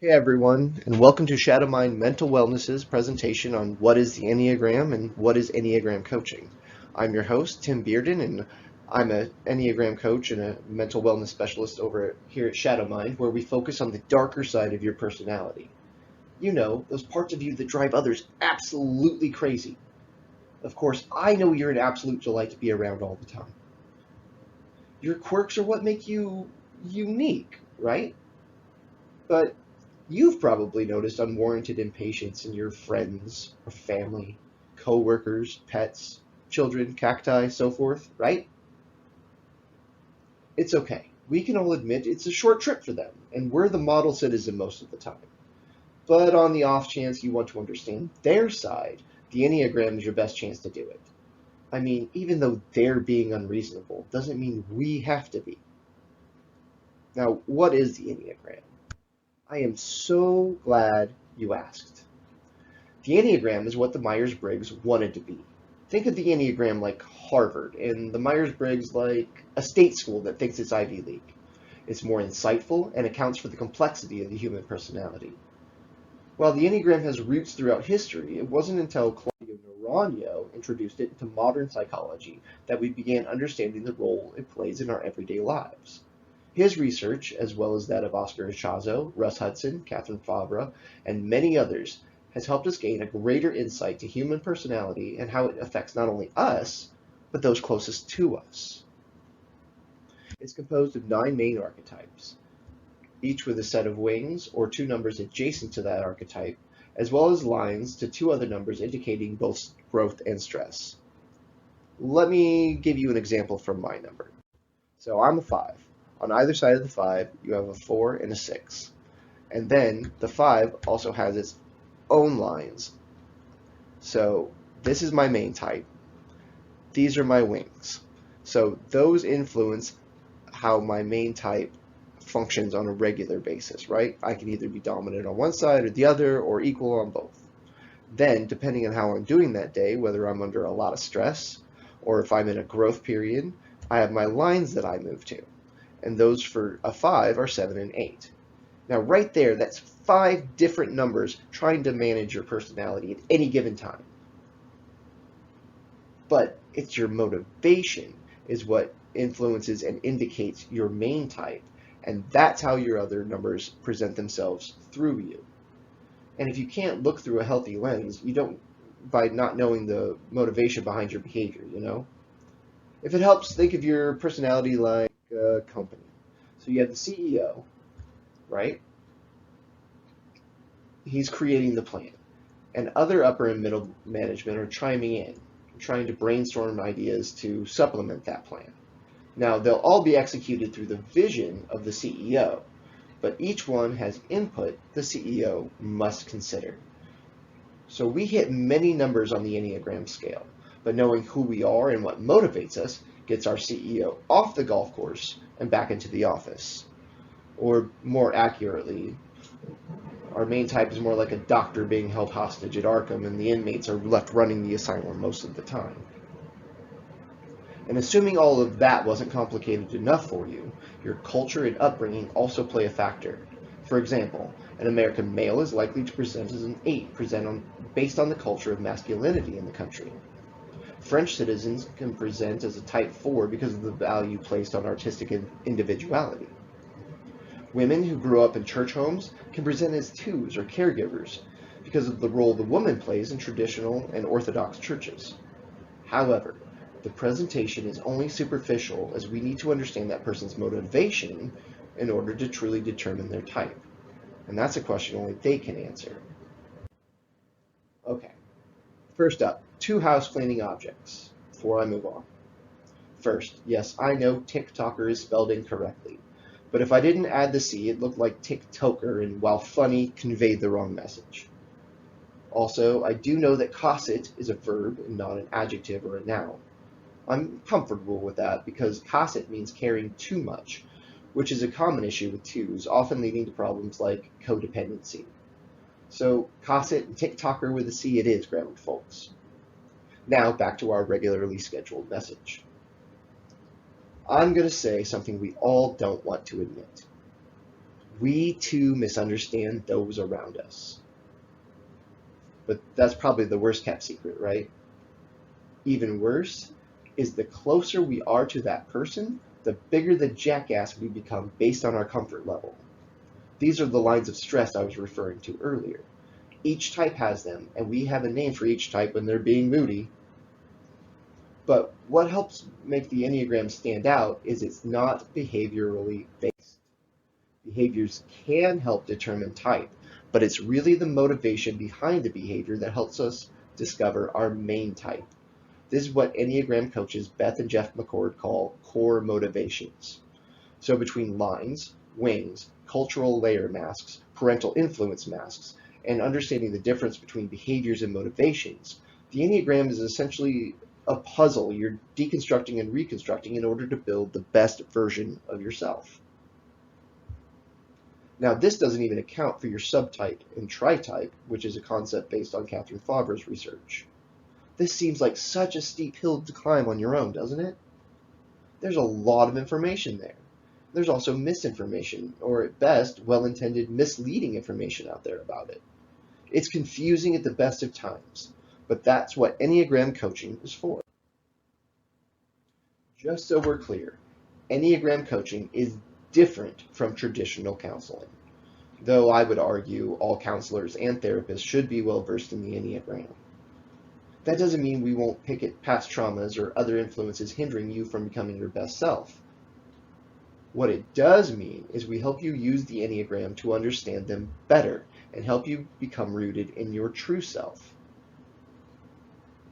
Hey everyone, and welcome to Shadow Mind Mental Wellness's presentation on what is the Enneagram and what is Enneagram coaching. I'm your host, Tim Bearden, and I'm an Enneagram coach and a mental wellness specialist over here at Shadow Mind, where we focus on the darker side of your personality. You know, those parts of you that drive others absolutely crazy. Of course, I know you're an absolute delight to be around all the time. Your quirks are what make you unique, right? But you've probably noticed unwarranted impatience in your friends or family, coworkers, pets, children, cacti, so forth, right? It's okay. We can all admit it's a short trip for them, and we're the model citizen most of the time. But on the off chance you want to understand their side, the Enneagram is your best chance to do it. I mean, even though they're being unreasonable, doesn't mean we have to be. Now, what is the Enneagram? I am so glad you asked. The Enneagram is what the Myers-Briggs wanted to be. Think of the Enneagram like Harvard, and the Myers-Briggs like a state school that thinks it's Ivy League. It's more insightful and accounts for the complexity of the human personality. While the Enneagram has roots throughout history, it wasn't until Claudio Naranjo introduced it into modern psychology that we began understanding the role it plays in our everyday lives. His research, as well as that of Oscar Ichazo, Russ Hudson, Catherine Fabra, and many others, has helped us gain a greater insight to human personality and how it affects not only us, but those closest to us. It's composed of 9 main archetypes, each with a set of wings or 2 numbers adjacent to that archetype, as well as lines to 2 other numbers indicating both growth and stress. Let me give you an example from my number. So I'm a 5. On either side of the 5, you have a 4 and a 6. And then the 5 also has its own lines. So this is my main type. These are my wings. So those influence how my main type functions on a regular basis, right? I can either be dominant on one side or the other or equal on both. Then, depending on how I'm doing that day, whether I'm under a lot of stress or if I'm in a growth period, I have my lines that I move to. And those for a 5 are 7 and 8. Now, right there, that's 5 different numbers trying to manage your personality at any given time. But it's your motivation is what influences and indicates your main type, and that's how your other numbers present themselves through you. And if you can't look through a healthy lens, you don't by not knowing the motivation behind your behavior, you know? If it helps, think of your personality like a company. So you have the CEO, right? He's creating the plan. And other upper and middle management are chiming in, trying to brainstorm ideas to supplement that plan. Now, they'll all be executed through the vision of the CEO, but each one has input the CEO must consider. So we hit many numbers on the Enneagram scale, but knowing who we are and what motivates us gets our CEO off the golf course and back into the office. Or more accurately, our main type is more like a doctor being held hostage at Arkham, and the inmates are left running the asylum most of the time. And assuming all of that wasn't complicated enough for you, your culture and upbringing also play a factor. For example, an American male is likely to present as an 8 based on the culture of masculinity in the country. French citizens can present as a type 4 because of the value placed on artistic individuality. Women who grew up in church homes can present as 2s or caregivers because of the role the woman plays in traditional and orthodox churches. However, the presentation is only superficial as we need to understand that person's motivation in order to truly determine their type. And that's a question only they can answer. Okay, first up, 2 house cleaning objects before I move on. First, yes, I know TikToker is spelled incorrectly, but if I didn't add the C, it looked like TikToker, and while funny, conveyed the wrong message. Also, I do know that cosset is a verb and not an adjective or a noun. I'm comfortable with that because cosset means caring too much, which is a common issue with 2s, often leading to problems like codependency. So cosset and TikToker with a C it is, grammar folks. Now back to our regularly scheduled message. I'm going to say something we all don't want to admit. We too misunderstand those around us. But that's probably the worst kept secret, right? Even worse is the closer we are to that person, the bigger the jackass we become based on our comfort level. These are the lines of stress I was referring to earlier. Each type has them, and we have a name for each type when they're being moody. But what helps make the Enneagram stand out is it's not behaviorally based. Behaviors can help determine type, but it's really the motivation behind the behavior that helps us discover our main type. This is what Enneagram coaches Beth and Jeff McCord call core motivations. So between lines, wings, cultural layer masks, parental influence masks, and understanding the difference between behaviors and motivations, the Enneagram is essentially a puzzle you're deconstructing and reconstructing in order to build the best version of yourself. Now, this doesn't even account for your subtype and tritype, which is a concept based on Catherine Favre's research. This seems like such a steep hill to climb on your own, doesn't it? There's a lot of information there. There's also misinformation, or at best, well-intended misleading information out there about it. It's confusing at the best of times, but that's what Enneagram coaching is for. Just so we're clear, Enneagram coaching is different from traditional counseling, though I would argue all counselors and therapists should be well versed in the Enneagram. That doesn't mean we won't pick at past traumas or other influences hindering you from becoming your best self. What it does mean is we help you use the Enneagram to understand them better and help you become rooted in your true self.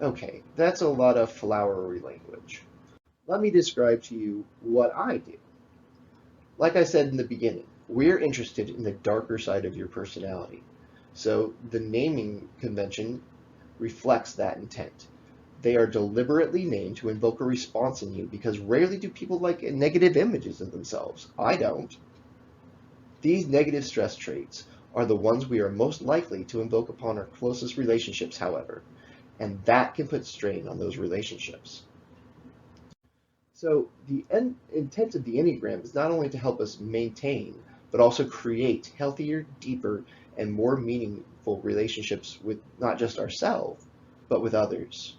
Okay, that's a lot of flowery language. Let me describe to you what I do. Like I said in the beginning, we're interested in the darker side of your personality. So the naming convention reflects that intent. They are deliberately named to invoke a response in you because rarely do people like negative images of themselves. I don't. These negative stress traits are the ones we are most likely to invoke upon our closest relationships, however, and that can put strain on those relationships. So the intent of the Enneagram is not only to help us maintain, but also create healthier, deeper, and more meaningful relationships with not just ourselves, but with others.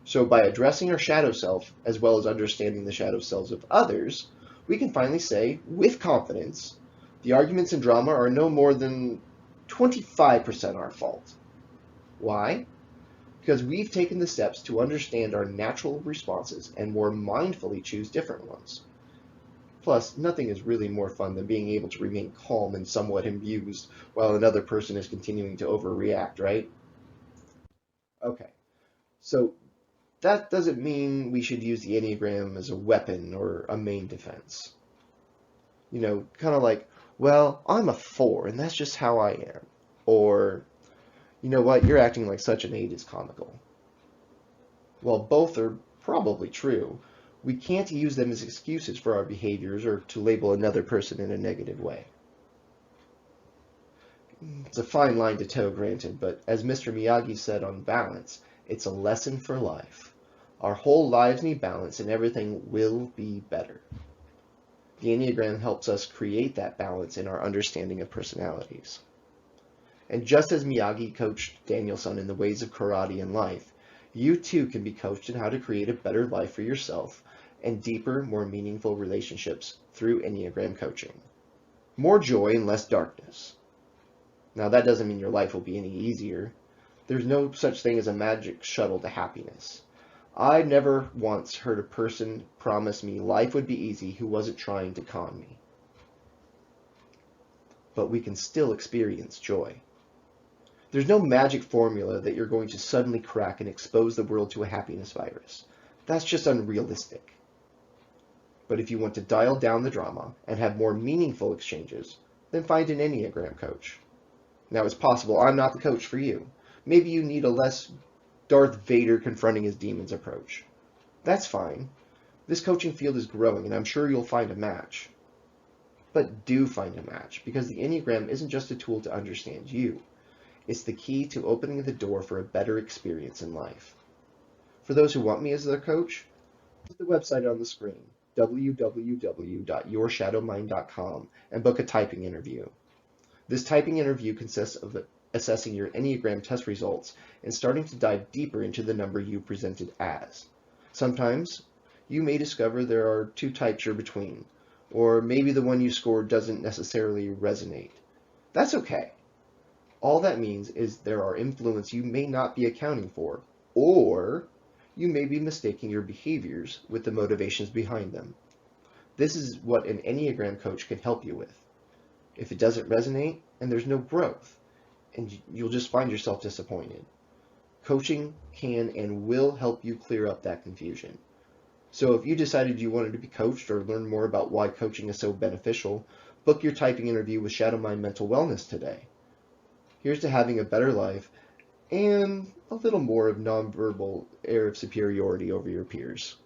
So by addressing our shadow self, as well as understanding the shadow selves of others, we can finally say, with confidence, the arguments and drama are no more than 25% our fault. Why? Because we've taken the steps to understand our natural responses and more mindfully choose different ones. Plus, nothing is really more fun than being able to remain calm and somewhat amused while another person is continuing to overreact, right? Okay, so that doesn't mean we should use the Enneagram as a weapon or a main defense. You know, kind of like, well, I'm a 4 and that's just how I am. Or, you know what, you're acting like such an 8 is comical. While both are probably true, we can't use them as excuses for our behaviors or to label another person in a negative way. It's a fine line to toe, granted, but as Mr. Miyagi said on balance, it's a lesson for life. Our whole lives need balance and everything will be better. The Enneagram helps us create that balance in our understanding of personalities. And just as Miyagi coached Daniel-san in the ways of karate and life, you too can be coached in how to create a better life for yourself and deeper, more meaningful relationships through Enneagram coaching. More joy and less darkness. Now that doesn't mean your life will be any easier. There's no such thing as a magic shuttle to happiness. I never once heard a person promise me life would be easy who wasn't trying to con me. But we can still experience joy. There's no magic formula that you're going to suddenly crack and expose the world to a happiness virus. That's just unrealistic. But if you want to dial down the drama and have more meaningful exchanges, then find an Enneagram coach. Now it's possible I'm not the coach for you. Maybe you need a less Darth Vader confronting his demons approach. That's fine. This coaching field is growing and I'm sure you'll find a match. But do find a match, because the Enneagram isn't just a tool to understand you. It's the key to opening the door for a better experience in life. For those who want me as their coach, visit the website on the screen, www.yourshadowmind.com and book a typing interview. This typing interview consists of assessing your Enneagram test results and starting to dive deeper into the number you presented as. Sometimes you may discover there are two types you're between, or maybe the one you scored doesn't necessarily resonate. That's okay. All that means is there are influences you may not be accounting for, or you may be mistaking your behaviors with the motivations behind them. This is what an Enneagram coach can help you with. If it doesn't resonate, and there's no growth, and you'll just find yourself disappointed. Coaching can and will help you clear up that confusion. So if you decided you wanted to be coached or learn more about why coaching is so beneficial, book your typing interview with Shadow Mind Mental Wellness today. Here's to having a better life and a little more of nonverbal air of superiority over your peers.